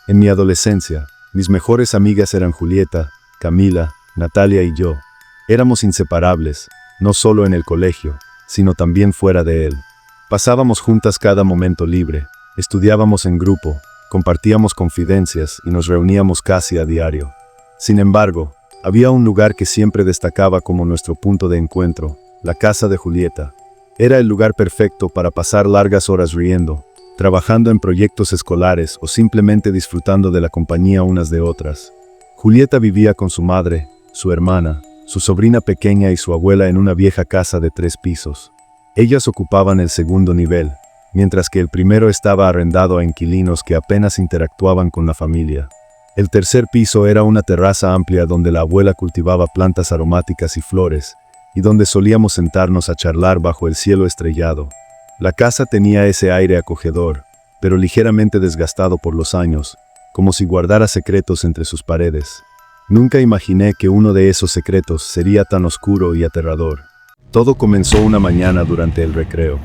En mi adolescencia, mis mejores amigas eran Julieta, Camila, Natalia y yo. Éramos inseparables, no solo en el colegio, sino también fuera de él. Pasábamos juntas cada momento libre, estudiábamos en grupo, compartíamos confidencias y nos reuníamos casi a diario. Sin embargo, había un lugar que siempre destacaba como nuestro punto de encuentro, la casa de Julieta. Era el lugar perfecto para pasar largas horas riendo, trabajando en proyectos escolares o simplemente disfrutando de la compañía unas de otras. Julieta vivía con su madre, su hermana, su sobrina pequeña y su abuela en una vieja casa de 3 pisos. Ellas ocupaban el segundo nivel, mientras que el primero estaba arrendado a inquilinos que apenas interactuaban con la familia. El tercer piso era una terraza amplia donde la abuela cultivaba plantas aromáticas y flores, y donde solíamos sentarnos a charlar bajo el cielo estrellado. La casa tenía ese aire acogedor, pero ligeramente desgastado por los años, como si guardara secretos entre sus paredes. Nunca imaginé que uno de esos secretos sería tan oscuro y aterrador. Todo comenzó una mañana durante el recreo.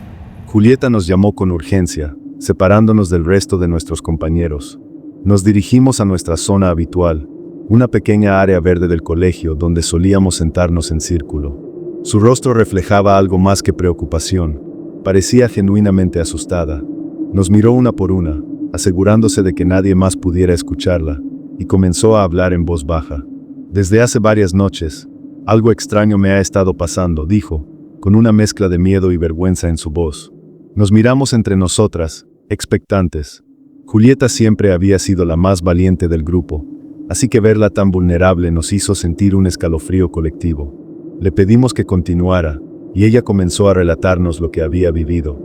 Julieta nos llamó con urgencia, separándonos del resto de nuestros compañeros. Nos dirigimos a nuestra zona habitual, una pequeña área verde del colegio donde solíamos sentarnos en círculo. Su rostro reflejaba algo más que preocupación. Parecía genuinamente asustada. Nos miró una por una, asegurándose de que nadie más pudiera escucharla, y comenzó a hablar en voz baja. Desde hace varias noches, algo extraño me ha estado pasando, dijo, con una mezcla de miedo y vergüenza en su voz. Nos miramos entre nosotras, expectantes. Julieta siempre había sido la más valiente del grupo, así que verla tan vulnerable nos hizo sentir un escalofrío colectivo. Le pedimos que continuara, y ella comenzó a relatarnos lo que había vivido.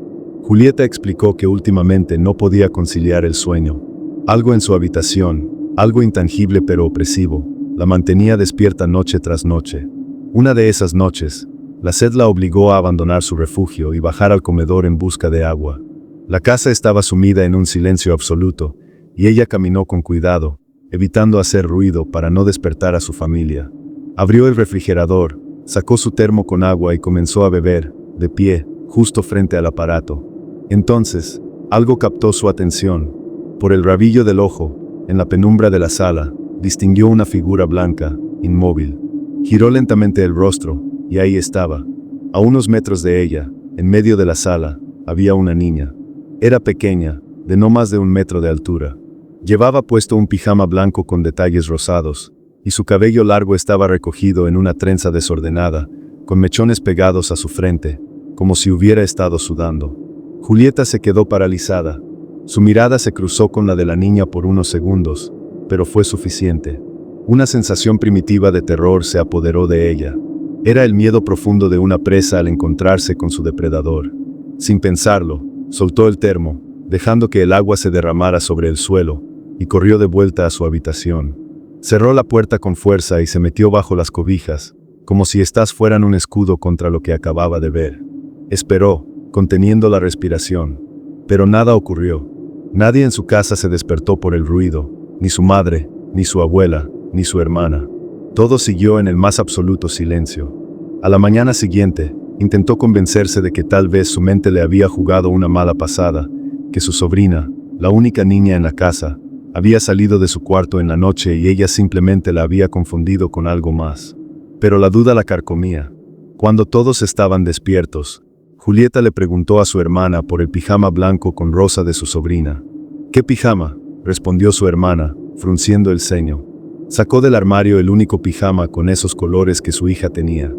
Julieta explicó que últimamente no podía conciliar el sueño. Algo en su habitación, algo intangible pero opresivo, la mantenía despierta noche tras noche. Una de esas noches, la sed la obligó a abandonar su refugio y bajar al comedor en busca de agua. La casa estaba sumida en un silencio absoluto, y ella caminó con cuidado, evitando hacer ruido para no despertar a su familia. Abrió el refrigerador, sacó su termo con agua y comenzó a beber, de pie, justo frente al aparato. Entonces, algo captó su atención. Por el rabillo del ojo, en la penumbra de la sala, distinguió una figura blanca, inmóvil. Giró lentamente el rostro, y ahí estaba. A unos metros de ella, en medio de la sala, había una niña. Era pequeña, de no más de 1 metro de altura. Llevaba puesto un pijama blanco con detalles rosados, y su cabello largo estaba recogido en una trenza desordenada, con mechones pegados a su frente, como si hubiera estado sudando. Julieta se quedó paralizada. Su mirada se cruzó con la de la niña por unos segundos, pero fue suficiente. Una sensación primitiva de terror se apoderó de ella. Era el miedo profundo de una presa al encontrarse con su depredador. Sin pensarlo, soltó el termo, dejando que el agua se derramara sobre el suelo, y corrió de vuelta a su habitación. Cerró la puerta con fuerza y se metió bajo las cobijas, como si éstas fueran un escudo contra lo que acababa de ver. Esperó, conteniendo la respiración. Pero nada ocurrió. Nadie en su casa se despertó por el ruido, ni su madre, ni su abuela, ni su hermana. Todo siguió en el más absoluto silencio. A la mañana siguiente, intentó convencerse de que tal vez su mente le había jugado una mala pasada, que su sobrina, la única niña en la casa, había salido de su cuarto en la noche y ella simplemente la había confundido con algo más. Pero la duda la carcomía. Cuando todos estaban despiertos, Julieta le preguntó a su hermana por el pijama blanco con rosa de su sobrina. «¿Qué pijama?», respondió su hermana, frunciendo el ceño. Sacó del armario el único pijama con esos colores que su hija tenía.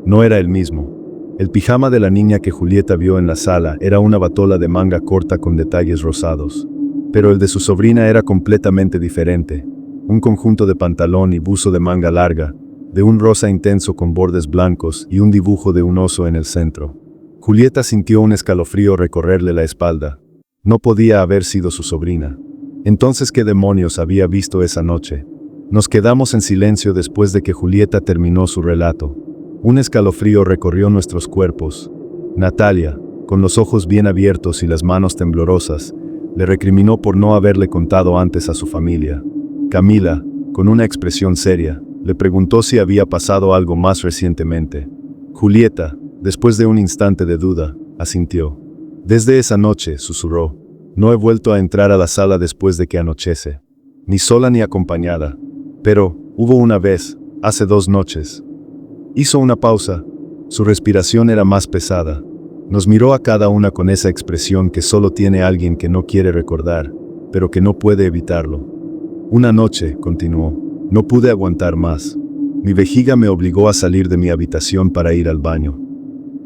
No era el mismo. El pijama de la niña que Julieta vio en la sala era una batola de manga corta con detalles rosados. Pero el de su sobrina era completamente diferente. Un conjunto de pantalón y buzo de manga larga, de un rosa intenso con bordes blancos y un dibujo de un oso en el centro. Julieta sintió un escalofrío recorrerle la espalda. No podía haber sido su sobrina. Entonces, ¿qué demonios había visto esa noche? Nos quedamos en silencio después de que Julieta terminó su relato. Un escalofrío recorrió nuestros cuerpos. Natalia, con los ojos bien abiertos y las manos temblorosas, le recriminó por no haberle contado antes a su familia. Camila, con una expresión seria, le preguntó si había pasado algo más recientemente. Julieta, después de un instante de duda, asintió. Desde esa noche, susurró, no he vuelto a entrar a la sala después de que anochece. ni sola ni acompañada. Pero, hubo una vez, hace 2 noches. Hizo una pausa. Su respiración era más pesada. Nos miró a cada una con esa expresión que solo tiene alguien que no quiere recordar, pero que no puede evitarlo. Una noche, continuó, no pude aguantar más. Mi vejiga me obligó a salir de mi habitación para ir al baño.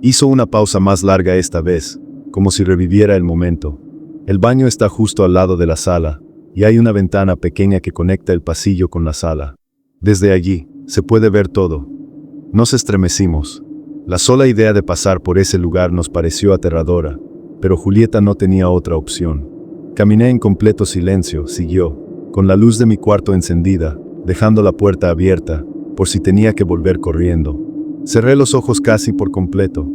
Hizo una pausa más larga esta vez, como si reviviera el momento. El baño está justo al lado de la sala, y hay una ventana pequeña que conecta el pasillo con la sala. Desde allí, se puede ver todo. Nos estremecimos. La sola idea de pasar por ese lugar nos pareció aterradora, pero Julieta no tenía otra opción. Caminé en completo silencio, siguió, con la luz de mi cuarto encendida, dejando la puerta abierta, por si tenía que volver corriendo. Cerré los ojos casi por completo.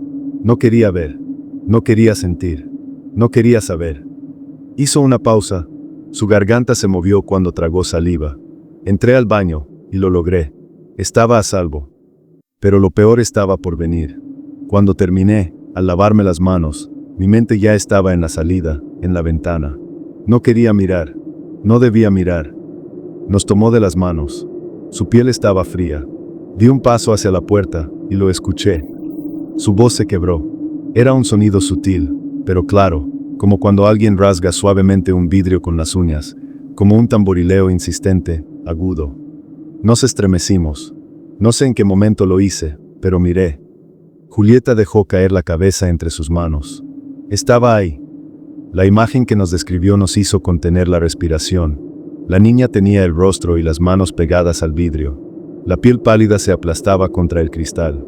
No quería ver, no quería sentir, no quería saber. Hizo una pausa. Su garganta se movió cuando tragó saliva. Entré al baño, y lo logré. Estaba a salvo. Pero lo peor estaba por venir. Cuando terminé, al lavarme las manos, mi mente ya estaba en la salida, en la ventana. No quería mirar. No debía mirar. Nos tomó de las manos. Su piel estaba fría. Di un paso hacia la puerta, y lo escuché. Su voz se quebró. Era un sonido sutil, pero claro, como cuando alguien rasga suavemente un vidrio con las uñas, como un tamborileo insistente, agudo. Nos estremecimos. No sé en qué momento lo hice, pero miré. Julieta dejó caer la cabeza entre sus manos. Estaba ahí. La imagen que nos describió nos hizo contener la respiración. La niña tenía el rostro y las manos pegadas al vidrio. La piel pálida se aplastaba contra el cristal.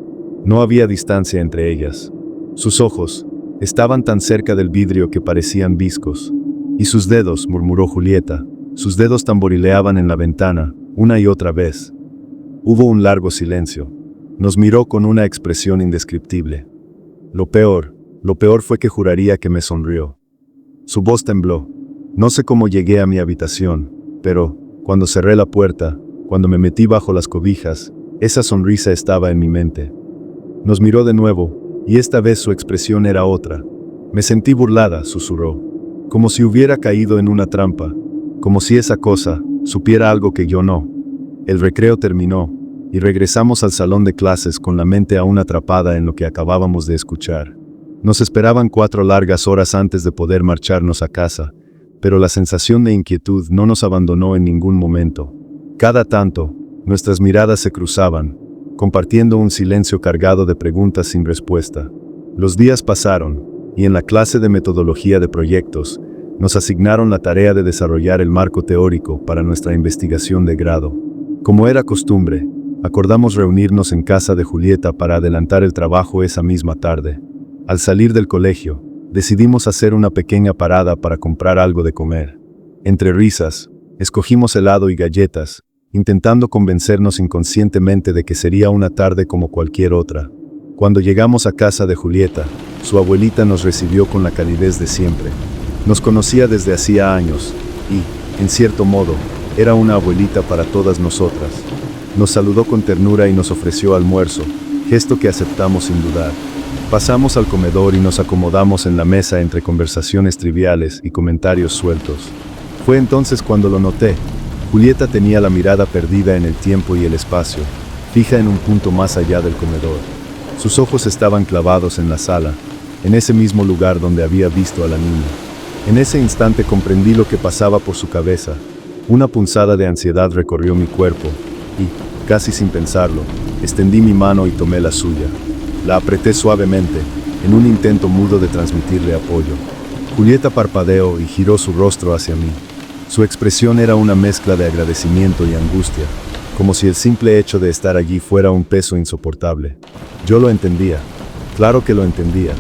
No había distancia entre ellas. Sus ojos estaban tan cerca del vidrio que parecían viscos. Y sus dedos, murmuró Julieta, sus dedos tamborileaban en la ventana, una y otra vez. Hubo un largo silencio. Nos miró con una expresión indescriptible. Lo peor fue que juraría que me sonrió. Su voz tembló. No sé cómo llegué a mi habitación, pero, cuando cerré la puerta, cuando me metí bajo las cobijas, esa sonrisa estaba en mi mente. Nos miró de nuevo, y esta vez su expresión era otra. Me sentí burlada, susurró. Como si hubiera caído en una trampa, como si esa cosa supiera algo que yo no. El recreo terminó, y regresamos al salón de clases con la mente aún atrapada en lo que acabábamos de escuchar. Nos esperaban 4 largas horas antes de poder marcharnos a casa, pero la sensación de inquietud no nos abandonó en ningún momento. Cada tanto, nuestras miradas se cruzaban, compartiendo un silencio cargado de preguntas sin respuesta. Los días pasaron, y en la clase de metodología de proyectos, nos asignaron la tarea de desarrollar el marco teórico para nuestra investigación de grado. Como era costumbre, acordamos reunirnos en casa de Julieta para adelantar el trabajo esa misma tarde. Al salir del colegio, decidimos hacer una pequeña parada para comprar algo de comer. Entre risas, escogimos helado y galletas, intentando convencernos inconscientemente de que sería una tarde como cualquier otra. Cuando llegamos a casa de Julieta, su abuelita nos recibió con la calidez de siempre. Nos conocía desde hacía años, y, en cierto modo, era una abuelita para todas nosotras. Nos saludó con ternura y nos ofreció almuerzo, gesto que aceptamos sin dudar. Pasamos al comedor y nos acomodamos en la mesa entre conversaciones triviales y comentarios sueltos. Fue entonces cuando lo noté. Julieta tenía la mirada perdida en el tiempo y el espacio, fija en un punto más allá del comedor. Sus ojos estaban clavados en la sala, en ese mismo lugar donde había visto a la niña. En ese instante comprendí lo que pasaba por su cabeza. Una punzada de ansiedad recorrió mi cuerpo y, casi sin pensarlo, extendí mi mano y tomé la suya. La apreté suavemente, en un intento mudo de transmitirle apoyo. Julieta parpadeó y giró su rostro hacia mí. Su expresión era una mezcla de agradecimiento y angustia, como si el simple hecho de estar allí fuera un peso insoportable. Yo lo entendía, claro que lo entendía.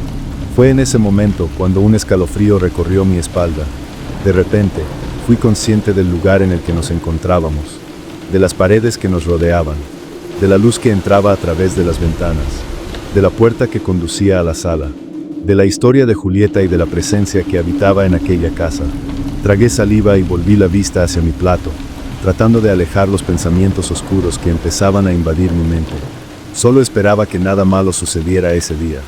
Fue en ese momento cuando un escalofrío recorrió mi espalda. De repente, fui consciente del lugar en el que nos encontrábamos, de las paredes que nos rodeaban, de la luz que entraba a través de las ventanas, de la puerta que conducía a la sala, de la historia de Julieta y de la presencia que habitaba en aquella casa. Tragué saliva y volví la vista hacia mi plato, tratando de alejar los pensamientos oscuros que empezaban a invadir mi mente. Solo esperaba que nada malo sucediera ese día.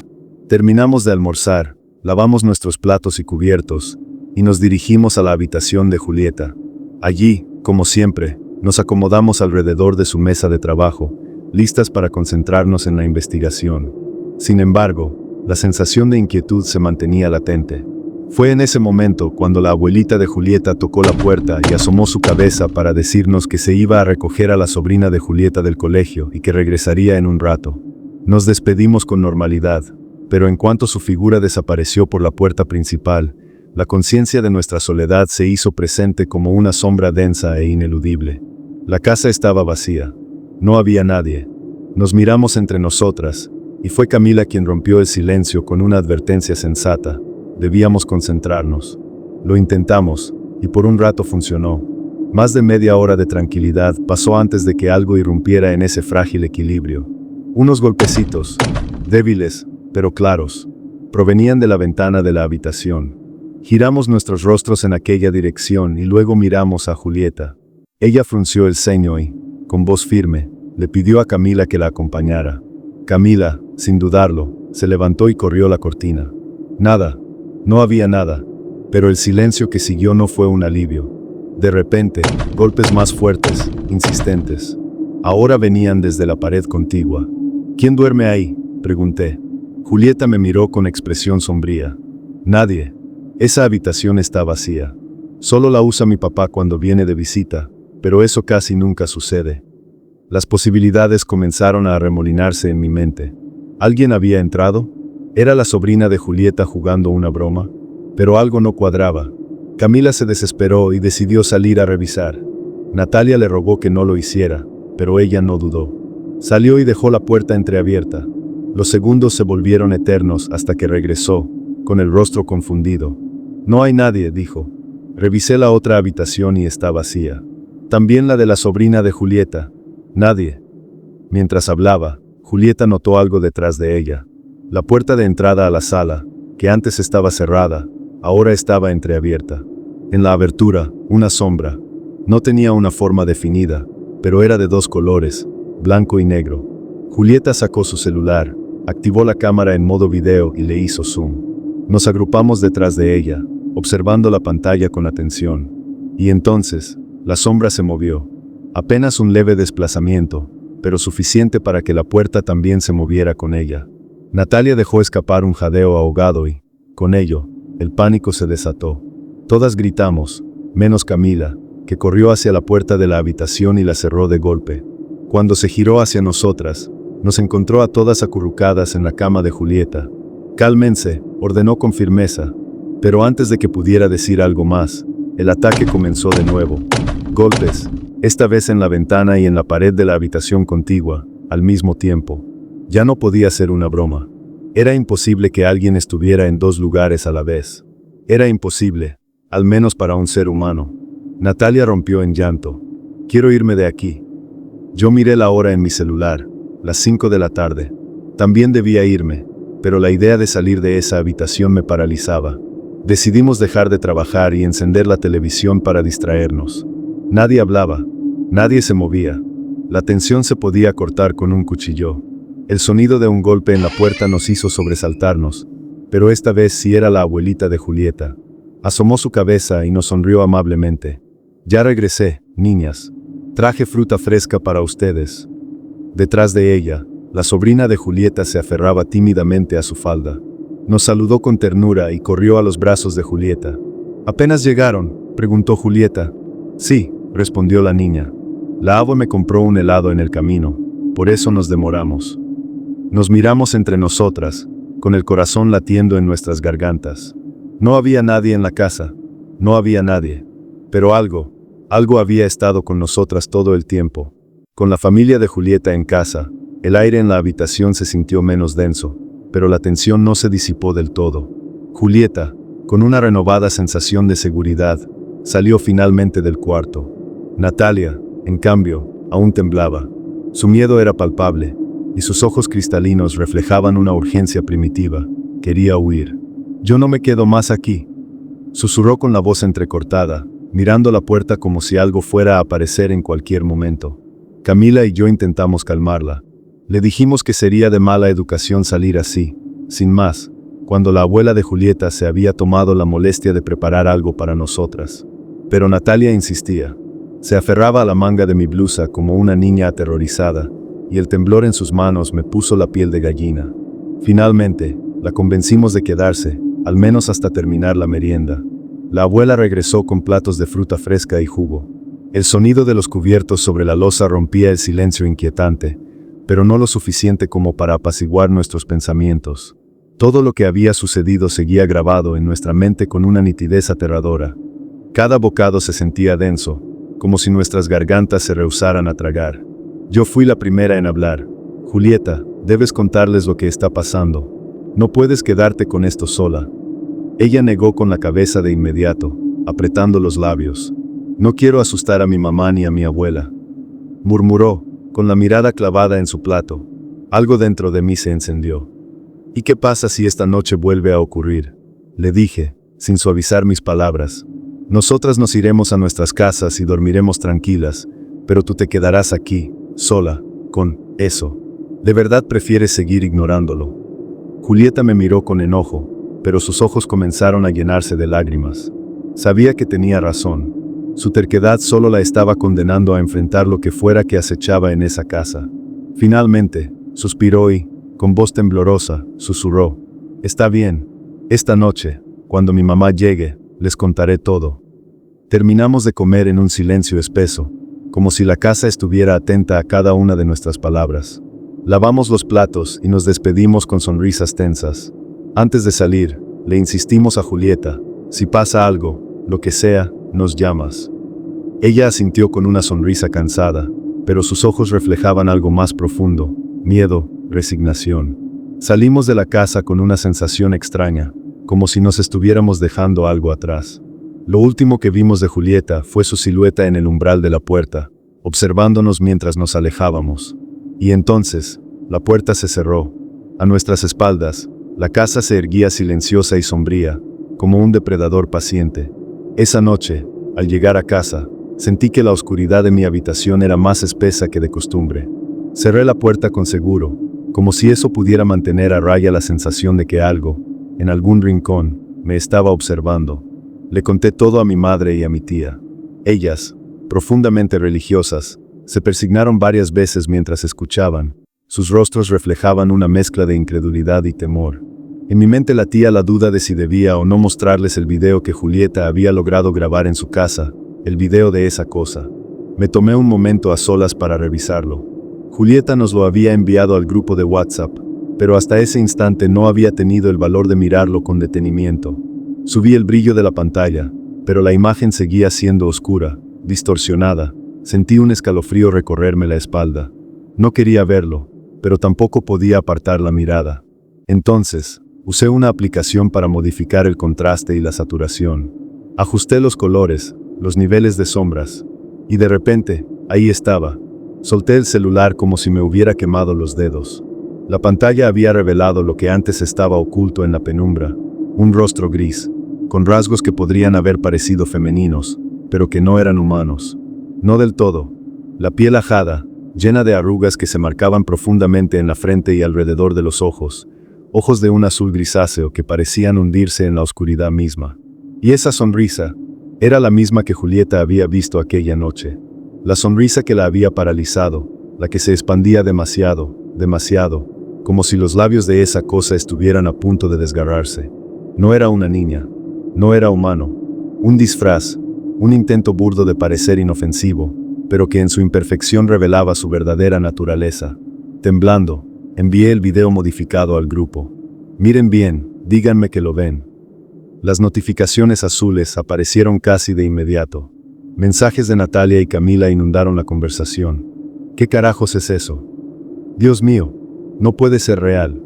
Terminamos de almorzar, lavamos nuestros platos y cubiertos, y nos dirigimos a la habitación de Julieta. Allí, Como siempre, nos acomodamos alrededor de su mesa de trabajo, listas para concentrarnos en la investigación. Sin embargo, la sensación de inquietud se mantenía latente. Fue en ese momento cuando la abuelita de Julieta tocó la puerta y asomó su cabeza para decirnos que se iba a recoger a la sobrina de Julieta del colegio y que regresaría en un rato. Nos despedimos con normalidad, pero en cuanto su figura desapareció por la puerta principal, la conciencia de nuestra soledad se hizo presente como una sombra densa e ineludible. La casa estaba vacía. No había nadie. Nos miramos entre nosotras, y fue Camila quien rompió el silencio con una advertencia sensata. Debíamos concentrarnos. Lo intentamos, y por un rato funcionó. Más de media hora de tranquilidad pasó antes de que algo irrumpiera en ese frágil equilibrio. Unos golpecitos, débiles, pero claros, provenían de la ventana de la habitación. Giramos nuestros rostros en aquella dirección y luego miramos a Julieta. Ella frunció el ceño y, con voz firme, le pidió a Camila que la acompañara. Camila, sin dudarlo, se levantó y corrió la cortina. Nada, no había nada, pero el silencio que siguió no fue un alivio. De repente, golpes más fuertes, insistentes. Ahora venían desde la pared contigua. ¿Quién duerme ahí?, pregunté. Julieta me miró con expresión sombría. Nadie. Esa habitación está vacía. Solo la usa mi papá cuando viene de visita, pero eso casi nunca sucede. Las posibilidades comenzaron a arremolinarse en mi mente. ¿Alguien había entrado? ¿Era la sobrina de Julieta jugando una broma? Pero algo no cuadraba. Camila se desesperó y decidió salir a revisar. Natalia le rogó que no lo hiciera, pero ella no dudó. Salió y dejó la puerta entreabierta. Los segundos se volvieron eternos hasta que regresó, con el rostro confundido. No hay nadie, dijo. Revisé la otra habitación y está vacía. También la de la sobrina de Julieta. Nadie. Mientras hablaba, Julieta notó algo detrás de ella. La puerta de entrada a la sala, que antes estaba cerrada, ahora estaba entreabierta. En la abertura, una sombra. No tenía una forma definida, pero era de dos colores, blanco y negro. Julieta sacó su celular, activó la cámara en modo video y le hizo zoom. Nos agrupamos detrás de ella, observando la pantalla con atención. Y entonces, la sombra se movió. Apenas un leve desplazamiento, pero suficiente para que la puerta también se moviera con ella. Natalia dejó escapar un jadeo ahogado y, con ello, el pánico se desató. Todas gritamos, menos Camila, que corrió hacia la puerta de la habitación y la cerró de golpe. Cuando se giró hacia nosotras, nos encontró a todas acurrucadas en la cama de Julieta. «Cálmense», ordenó con firmeza, pero antes de que pudiera decir algo más, el ataque comenzó de nuevo. Golpes, esta vez en la ventana y en la pared de la habitación contigua, al mismo tiempo. Ya no podía ser una broma. Era imposible que alguien estuviera en dos lugares a la vez. Era imposible, al menos para un ser humano. Natalia rompió en llanto. «Quiero irme de aquí». Yo miré la hora en mi celular, las 5 de la tarde. También debía irme, pero la idea de salir de esa habitación me paralizaba. Decidimos dejar de trabajar y encender la televisión para distraernos. Nadie hablaba, nadie se movía. La tensión se podía cortar con un cuchillo. El sonido de un golpe en la puerta nos hizo sobresaltarnos, pero esta vez sí era la abuelita de Julieta. Asomó su cabeza y nos sonrió amablemente. «Ya regresé, niñas. Traje fruta fresca para ustedes». Detrás de ella, la sobrina de Julieta se aferraba tímidamente a su falda. Nos saludó con ternura y corrió a los brazos de Julieta. «¿Apenas llegaron?», preguntó Julieta. «Sí», respondió la niña. «La abue me compró un helado en el camino, por eso nos demoramos». Nos miramos entre nosotras, con el corazón latiendo en nuestras gargantas. No había nadie en la casa, no había nadie. Pero algo había estado con nosotras todo el tiempo. Con la familia de Julieta en casa, el aire en la habitación se sintió menos denso, pero la tensión no se disipó del todo. Julieta, con una renovada sensación de seguridad, salió finalmente del cuarto. Natalia, en cambio, aún temblaba. Su miedo era palpable, y sus ojos cristalinos reflejaban una urgencia primitiva. Quería huir. «Yo no me quedo más aquí», susurró con la voz entrecortada, mirando la puerta como si algo fuera a aparecer en cualquier momento. Camila y yo intentamos calmarla. Le dijimos que sería de mala educación salir así, sin más, cuando la abuela de Julieta se había tomado la molestia de preparar algo para nosotras. Pero Natalia insistía. Se aferraba a la manga de mi blusa como una niña aterrorizada, y el temblor en sus manos me puso la piel de gallina. Finalmente, la convencimos de quedarse, al menos hasta terminar la merienda. La abuela regresó con platos de fruta fresca y jugo. El sonido de los cubiertos sobre la loza rompía el silencio inquietante, pero no lo suficiente como para apaciguar nuestros pensamientos. Todo lo que había sucedido seguía grabado en nuestra mente con una nitidez aterradora. Cada bocado se sentía denso, como si nuestras gargantas se rehusaran a tragar. Yo fui la primera en hablar. Julieta, debes contarles lo que está pasando. No puedes quedarte con esto sola. Ella negó con la cabeza de inmediato, apretando los labios. No quiero asustar a mi mamá ni a mi abuela. Murmuró, con la mirada clavada en su plato. Algo dentro de mí se encendió. ¿Y qué pasa si esta noche vuelve a ocurrir? Le dije, sin suavizar mis palabras. Nosotras nos iremos a nuestras casas y dormiremos tranquilas, pero tú te quedarás aquí, sola, con eso. ¿De verdad prefieres seguir ignorándolo? Julieta me miró con enojo, pero sus ojos comenzaron a llenarse de lágrimas. Sabía que tenía razón. Su terquedad solo la estaba condenando a enfrentar lo que fuera que acechaba en esa casa. Finalmente, suspiró y, con voz temblorosa, susurró: «Está bien. Esta noche, cuando mi mamá llegue, les contaré todo». Terminamos de comer en un silencio espeso, como si la casa estuviera atenta a cada una de nuestras palabras. Lavamos los platos y nos despedimos con sonrisas tensas. Antes de salir, le insistimos a Julieta: «Si pasa algo, lo que sea, nos llamas». Ella asintió con una sonrisa cansada, pero sus ojos reflejaban algo más profundo: miedo, resignación. Salimos de la casa con una sensación extraña, como si nos estuviéramos dejando algo atrás. Lo último que vimos de Julieta fue su silueta en el umbral de la puerta, observándonos mientras nos alejábamos. Y entonces, la puerta se cerró. A nuestras espaldas, la casa se erguía silenciosa y sombría, como un depredador paciente. Esa noche, al llegar a casa, sentí que la oscuridad de mi habitación era más espesa que de costumbre. Cerré la puerta con seguro, como si eso pudiera mantener a raya la sensación de que algo, en algún rincón, me estaba observando. Le conté todo a mi madre y a mi tía. Ellas, profundamente religiosas, se persignaron varias veces mientras escuchaban. Sus rostros reflejaban una mezcla de incredulidad y temor. En mi mente latía la duda de si debía o no mostrarles el video que Julieta había logrado grabar en su casa, el video de esa cosa. Me tomé un momento a solas para revisarlo. Julieta nos lo había enviado al grupo de WhatsApp, pero hasta ese instante no había tenido el valor de mirarlo con detenimiento. Subí el brillo de la pantalla, pero la imagen seguía siendo oscura, distorsionada. Sentí un escalofrío recorrerme la espalda. No quería verlo, pero tampoco podía apartar la mirada. Entonces, usé una aplicación para modificar el contraste y la saturación. Ajusté los colores, los niveles de sombras, y de repente, ahí estaba. Solté el celular como si me hubiera quemado los dedos. La pantalla había revelado lo que antes estaba oculto en la penumbra: un rostro gris, con rasgos que podrían haber parecido femeninos, pero que no eran humanos. No del todo. La piel ajada, llena de arrugas que se marcaban profundamente en la frente y alrededor de los ojos, ojos de un azul grisáceo que parecían hundirse en la oscuridad misma. Y esa sonrisa era la misma que Julieta había visto aquella noche. La sonrisa que la había paralizado, la que se expandía demasiado, demasiado, como si los labios de esa cosa estuvieran a punto de desgarrarse. No era una niña, no era humano, un disfraz, un intento burdo de parecer inofensivo, pero que en su imperfección revelaba su verdadera naturaleza. Temblando, envié el video modificado al grupo. Miren bien, díganme que lo ven. Las notificaciones azules aparecieron casi de inmediato. Mensajes de Natalia y Camila inundaron la conversación. ¿Qué carajos es eso? Dios mío, no puede ser real.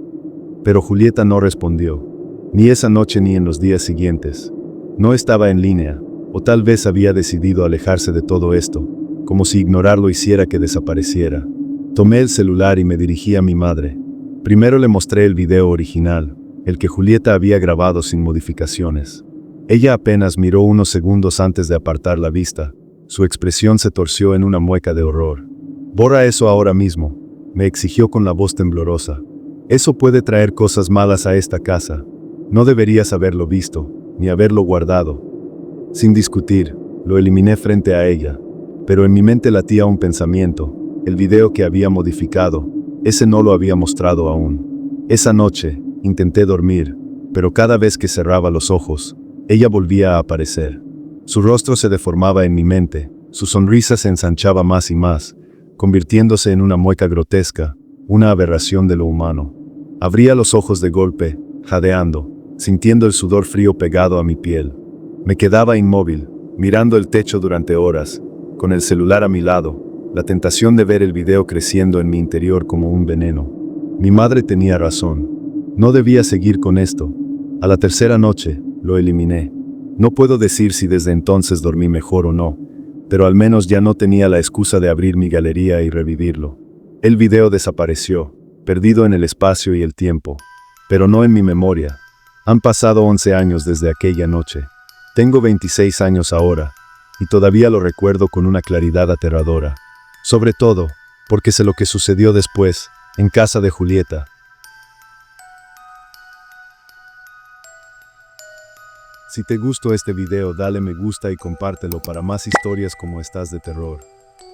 Pero Julieta no respondió, ni esa noche ni en los días siguientes. No estaba en línea, o tal vez había decidido alejarse de todo esto, como si ignorarlo hiciera que desapareciera. Tomé el celular y me dirigí a mi madre. Primero le mostré el video original, el que Julieta había grabado sin modificaciones. Ella apenas miró unos segundos antes de apartar la vista. Su expresión se torció en una mueca de horror. «Borra eso ahora mismo», me exigió con la voz temblorosa. «Eso puede traer cosas malas a esta casa. No deberías haberlo visto, ni haberlo guardado». Sin discutir, lo eliminé frente a ella. pero en mi mente latía un pensamiento. El video que había modificado, ese no lo había mostrado aún. Esa noche, intenté dormir, pero cada vez que cerraba los ojos, ella volvía a aparecer. Su rostro se deformaba en mi mente, su sonrisa se ensanchaba más y más, convirtiéndose en una mueca grotesca, una aberración de lo humano. Abría los ojos de golpe, jadeando, sintiendo el sudor frío pegado a mi piel. Me quedaba inmóvil, mirando el techo durante horas, con el celular a mi lado, la tentación de ver el video creciendo en mi interior como un veneno. Mi madre tenía razón. No debía seguir con esto. A la tercera noche, lo eliminé. No puedo decir si desde entonces dormí mejor o no, pero al menos ya no tenía la excusa de abrir mi galería y revivirlo. El video desapareció, perdido en el espacio y el tiempo, pero no en mi memoria. Han pasado 11 años desde aquella noche. Tengo 26 años ahora, y todavía lo recuerdo con una claridad aterradora. Sobre todo, porque sé lo que sucedió después, en casa de Julieta. Si te gustó este video, dale me gusta y compártelo para más historias como estas de terror.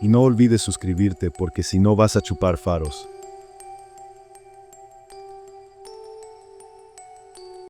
Y no olvides suscribirte porque si no vas a chupar faros.